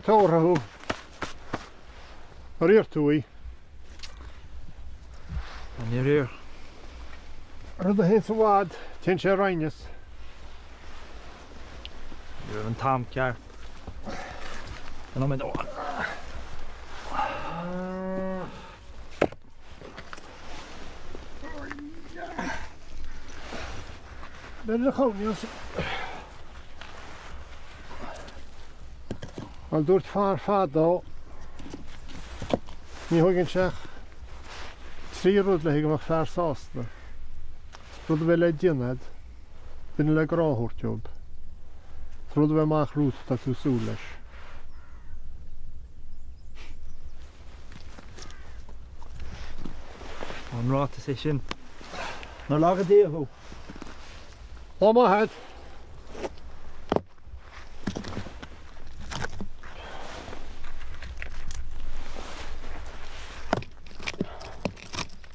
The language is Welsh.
Tórahu. Ruairí. An ní riar. Rud a hén sa bhád, tin sé raineas. You're an tam ceart. An am ó. Ben a chawnios. Al dúirt fad dó. Ní thugann seach trí rud le hiigh fear sásta. Rud a bheith le déanaid, duine le gráthúirteob. Rud a bheith amach rút tá tú súil leis. An ráta sé sin. Ná lága díobh. Lá maithid.